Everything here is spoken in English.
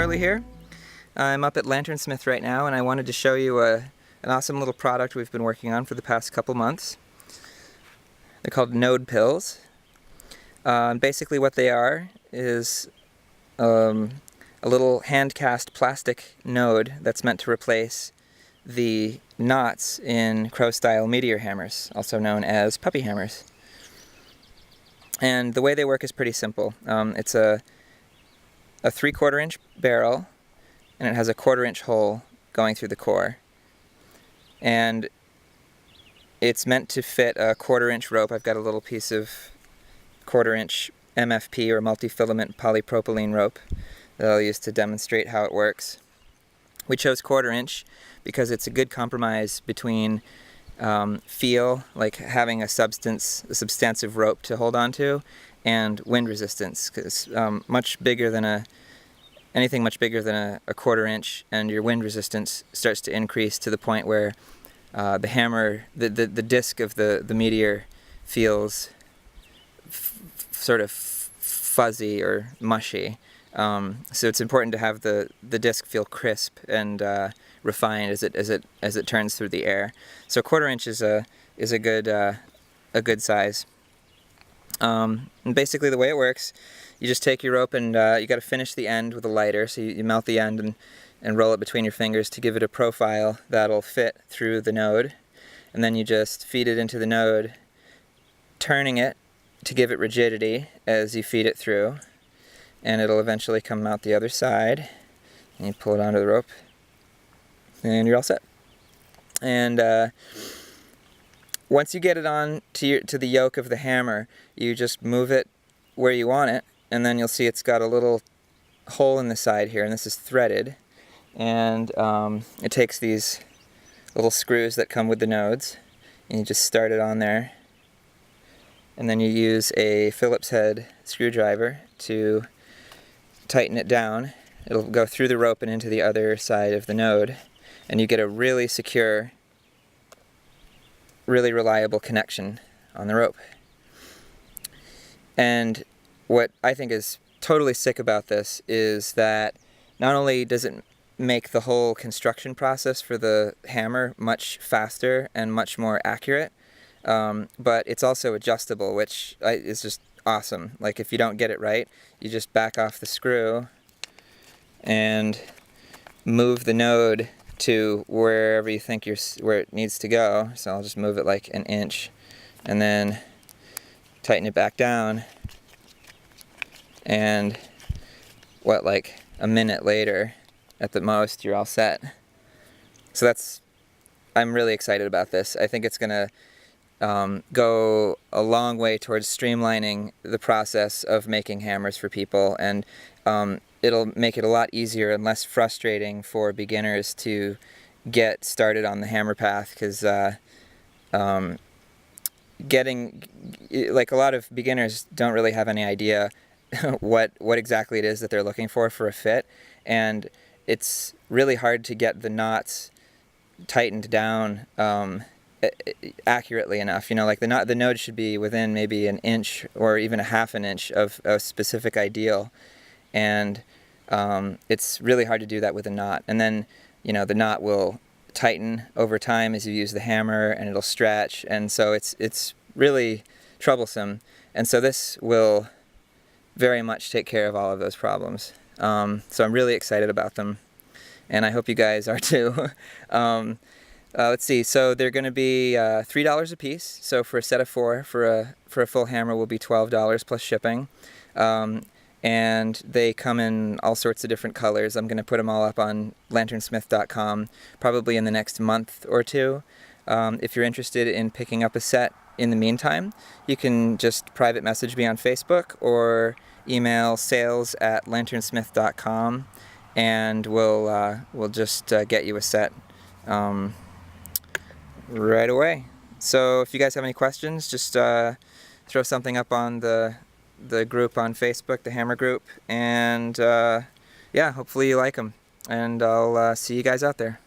Charlie here. I'm up at LanternSmith right now, and I wanted to show you an awesome little product we've been working on for the past couple months. They're called Nodepills. Basically what they are is a little hand-cast plastic node that's meant to replace the knots in crow-style meteor-hammers, also known as Puppyhammers. And the way they work is pretty simple. It's a 3/4 inch barrel, and it has a 1/4 inch hole going through the core. And it's meant to fit a 1/4 inch rope. I've got a little piece of 1/4 inch MFP, or multi-filament polypropylene rope, that I'll use to demonstrate how it works. We chose 1/4 inch because it's a good compromise between feel, like having a substantive rope to hold on to, and wind resistance, because anything much bigger than a 1/4 inch, and your wind resistance starts to increase to the point where the hammer, the disc of the meteor feels sort of fuzzy or mushy. So it's important to have the disc feel crisp and refined as it turns through the air. So 1/4 inch is a good size. And basically the way it works, you just take your rope and you got to finish the end with a lighter. So you mount the end and roll it between your fingers to give it a profile that'll fit through the node. And then you just feed it into the node, turning it to give it rigidity as you feed it through. And it'll eventually come out the other side. And you pull it onto the rope, and you're all set. And once you get it on to the yoke of the hammer, you just move it where you want it, and then you'll see it's got a little hole in the side here, and this is threaded. And it takes these little screws that come with the nodes, and you just start it on there. And then you use a Phillips head screwdriver to tighten it down. It'll go through the rope and into the other side of the node, and you get a really secure, really reliable connection on the rope. And what I think is totally sick about this is that not only does it make the whole construction process for the hammer much faster and much more accurate, but it's also adjustable, which is just awesome. Like, if you don't get it right, you just back off the screw and move the node to wherever you think where it needs to go. So I'll just move it like an inch, and then tighten it back down, and like a minute later at the most, you're all set. So I'm really excited about this. I think it's gonna go a long way towards streamlining the process of making hammers for people, and it'll make it a lot easier and less frustrating for beginners to get started on the hammer path, because like, a lot of beginners don't really have any idea what exactly it is that they're looking for a fit, and it's really hard to get the knots tightened down accurately enough. You know, like the node should be within maybe an inch or even a half an inch of a specific ideal, and it's really hard to do that with a knot. And then, you know, the knot will tighten over time as you use the hammer, and it'll stretch, and so it's really troublesome. And so this will very much take care of all of those problems. So I'm really excited about them, and I hope you guys are too. Let's see, so they're going to be $3 a piece. So for a set of 4, for a full hammer, will be $12 plus shipping. And they come in all sorts of different colors. I'm going to put them all up on LanternSmith.com probably in the next month or two. If you're interested in picking up a set in the meantime, you can just private message me on Facebook or email sales@LanternSmith.com, and we'll just get you a set right away. So if you guys have any questions, just throw something up on the group on Facebook, the Hammer group, and yeah, hopefully you like them, and I'll see you guys out there.